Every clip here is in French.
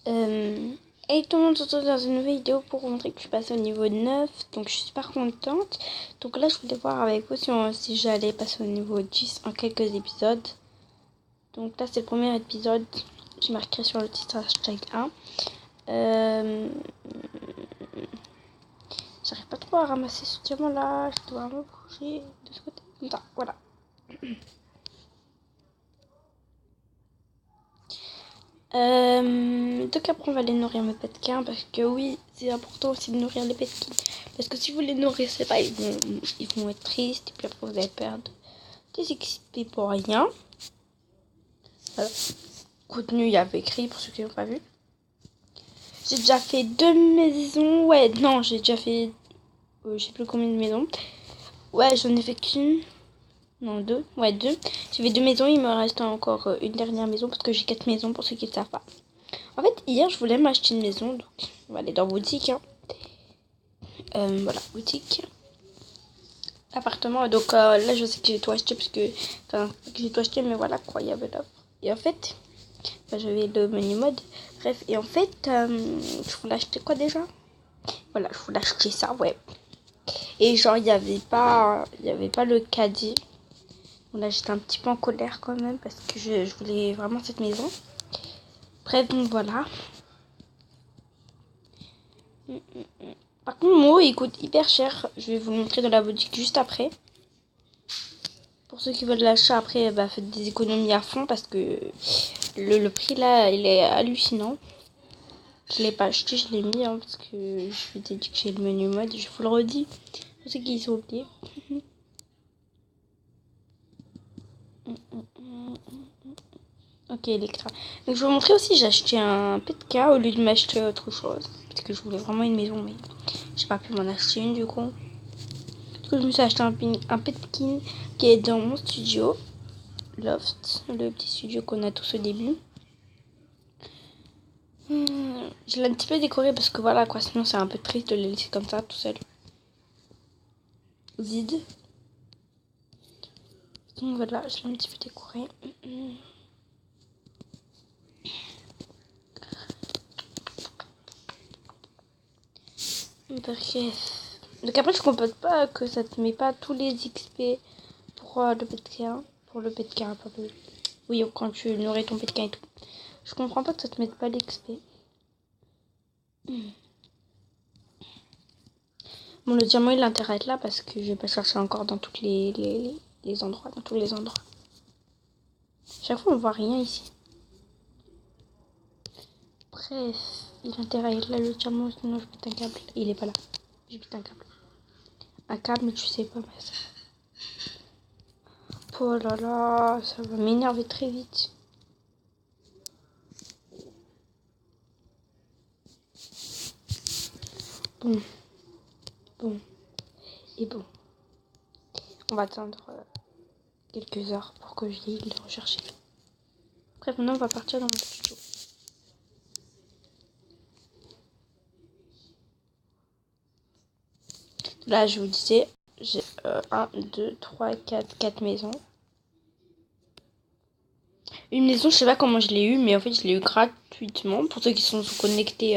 Hey tout le monde, on se retrouve dans une nouvelle vidéo pour vous montrer que je suis passée au niveau 9. Donc je suis super contente. Donc là je voulais voir avec vous si j'allais passer au niveau 10 en quelques épisodes. Donc là c'est le premier épisode. Je marquerai sur le titre hashtag 1. J'arrive pas trop à ramasser ce diamant là. Je dois me bouger de ce côté. Comme ça, voilà. Donc après on va aller nourrir mes pétkins parce que oui c'est important aussi de nourrir les pétkins parce que si vous les nourrissez pas ils vont être tristes et puis après vous allez perdre des XP pour rien. Voilà. Contenu il y avait écrit pour ceux qui n'ont pas vu. J'ai déjà fait 2 maisons, ouais non j'ai déjà fait je sais plus combien de maisons. Ouais j'en ai fait qu'une. Non, 2. Ouais, 2. J'ai fait 2 maisons. Il me reste encore une dernière maison parce que j'ai 4 maisons pour ceux qui ne savent pas. En fait, hier, je voulais m'acheter une maison. Donc, on va aller dans boutique. Hein. Voilà, boutique. Appartement. Donc là, je sais que j'ai tout acheté parce que... Enfin, que j'ai tout acheté, mais voilà quoi, il y avait l'offre. Et en fait, j'avais le menu mode. Bref, et en fait, je voulais acheter quoi déjà? Voilà, je voulais acheter ça, ouais. Et genre, il n'y avait pas le caddie. Bon, là, j'étais un petit peu en colère quand même parce que je voulais vraiment cette maison. Bref, donc voilà. Par contre, Mo, il coûte hyper cher. Je vais vous le montrer dans la boutique juste après. Pour ceux qui veulent l'achat après, bah, faites des économies à fond parce que le prix là, il est hallucinant. Je l'ai pas acheté, je l'ai mis hein, parce que je vous ai dit que j'ai le menu mode. Je vous le redis pour ceux qui sont oubliés. Ok, Electra. Donc je vais vous montrer aussi, j'ai acheté un PTK au lieu de m'acheter autre chose. Parce que je voulais vraiment une maison, mais j'ai pas pu m'en acheter une du coup. Parce que je me suis acheté un Petkin qui est dans mon studio. Loft, le petit studio qu'on a tous au début. Je l'ai un petit peu décoré parce que voilà quoi, sinon c'est un peu triste de le laisser comme ça tout seul. Vide. Donc voilà, je l'ai un petit peu décoré. Bref. Donc après je comprends pas que ça te met pas tous les XP pour le PTK. Pour le PTK, pas le... Oui, quand tu nourris ton PTK et tout. Je comprends pas que ça te mette pas l'XP. Bon, le diamant, il a intérêt à être là parce que je vais pas chercher encore dans tous les endroits. Dans tous les endroits. Chaque fois, on voit rien ici. Bref, il a intérêt à être là, le diamant, sinon je pète un câble. Il est pas là. Je pète un câble. Un câble, mais tu sais pas, mais ça. Oh là là, ça va m'énerver très vite. Bon. Bon. Et bon. On va attendre quelques heures pour que je aille le rechercher. Bref, maintenant, on va partir dans mon studio. Là, je vous disais, j'ai 1, 2, 3, 4 maisons. Une maison, je sais pas comment je l'ai eu, mais en fait, je l'ai eu gratuitement. Pour ceux qui sont connectés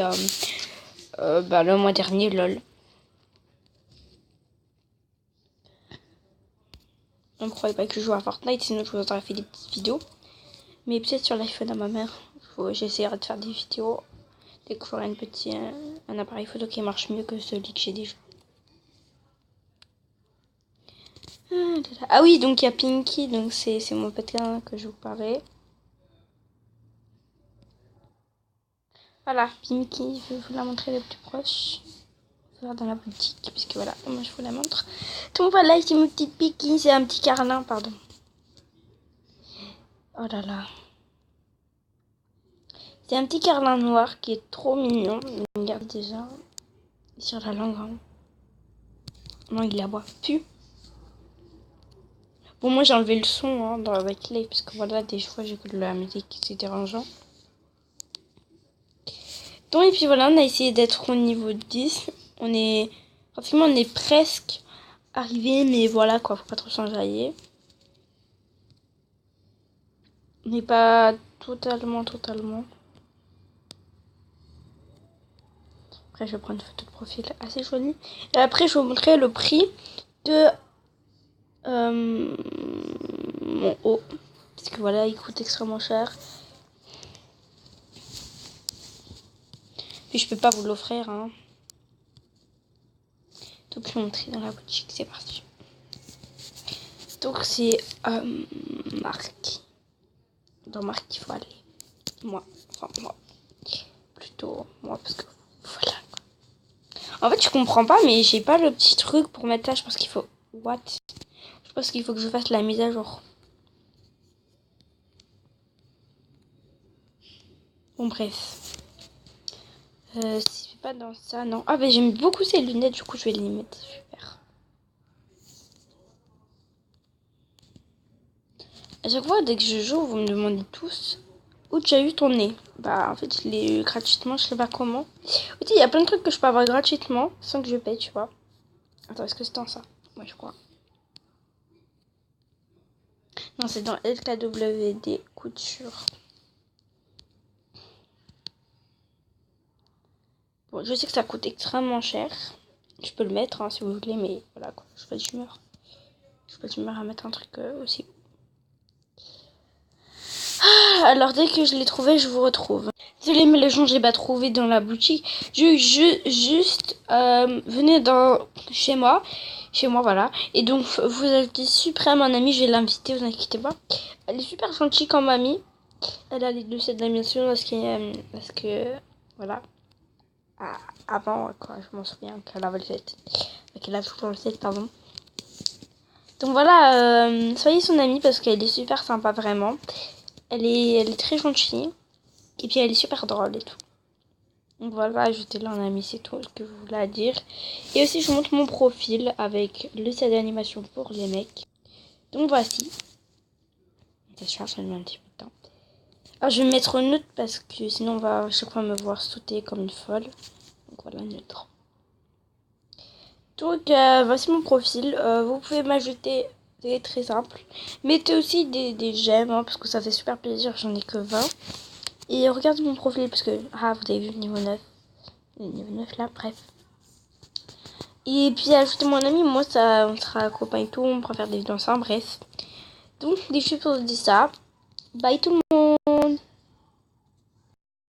le mois dernier, lol. On ne croyait pas que je joue à Fortnite, sinon je vous aurais fait des petites vidéos. Mais peut-être sur l'iPhone à ma mère. J'essaierai de faire des vidéos. Dès que j'aurai un appareil photo qui marche mieux que celui que j'ai déjà. Ah oui, donc il y a Pinky, donc c'est mon pétain que je vous parlais. Voilà, Pinky, je vais vous la montrer le plus proche. Dans la boutique, puisque voilà, moi je vous la montre. Donc voilà, ici mon petit Pinky, c'est un petit carlin, pardon. Oh là là. C'est un petit carlin noir qui est trop mignon. Regarde déjà. Sur la langue. Hein. Non, il aboie plus. Bon, moi j'ai enlevé le son hein, dans la clé, parce que voilà, des fois j'écoute de la musique, c'est dérangeant. Donc, et puis voilà, on a essayé d'être au niveau 10. Pratiquement, on est presque arrivé, mais voilà quoi, faut pas trop s'enjailler. On n'est pas totalement. Après, je vais prendre une photo de profil assez jolie. Et après, je vais vous montrer le prix de mon haut. Parce que voilà, il coûte extrêmement cher. Puis je peux pas vous l'offrir. Hein. Donc je vais montrer dans la boutique. C'est parti. Donc c'est marque. Dans marque, il faut aller. Moi. Plutôt moi parce que voilà. En fait, je comprends pas, mais j'ai pas le petit truc pour mettre là. Je pense qu'il faut... What? Je pense qu'il faut que je fasse la mise à jour. Bon, bref. Si c'est pas dans ça, non. Ah, bah j'aime beaucoup ces lunettes, du coup, je vais les mettre. Super. À chaque fois, dès que je joue, vous me demandez tous où tu as eu ton nez. Bah, en fait, je l'ai eu gratuitement, je sais pas comment. Aussi, il y a plein de trucs que je peux avoir gratuitement sans que je paye, tu vois. Attends, est-ce que c'est dans ça? Ouais, je crois. Non, c'est dans LKWD Couture. Bon, je sais que ça coûte extrêmement cher. Je peux le mettre hein, si vous voulez, mais voilà quoi. Je suis pas d'humeur. Je suis pas d'humeur à mettre un truc aussi. Alors dès que je l'ai trouvé, je vous retrouve. Désolée, mais le jour j'ai pas trouvé dans la boutique. Juste venez chez moi, voilà. Et donc vous êtes super à mon amie, je vais l'inviter, vous inquiétez pas. Elle est super gentille comme amie. Elle a les deux sets d'animation parce que voilà. Avant quoi, je m'en souviens qu'elle avait le set, qu'elle a toujours le set pardon. Donc voilà, soyez son amie parce qu'elle est super sympa vraiment. Elle est très gentille. Et puis elle est super drôle et tout. Donc voilà, ajoutez-la en ami, c'est tout ce que je voulais dire. Et aussi je vous montre mon profil avec le set d'animation pour les mecs. Donc voici. Ça charge, ça met un petit peu de temps. Alors je vais mettre neutre parce que sinon on va à chaque fois me voir sauter comme une folle. Donc voilà, neutre. Donc voici mon profil. Vous pouvez m'ajouter, c'est très simple. Mettez aussi des j'aime hein, parce que ça fait super plaisir, j'en ai que 20. Et regardez mon profil parce que, vous avez vu niveau 9. Niveau 9 là, bref. Et puis ajoutez mon ami, moi ça, on sera copains et tout, on pourra faire des vidéos ensemble, bref. Donc, des choses pour dire ça. Bye tout le monde.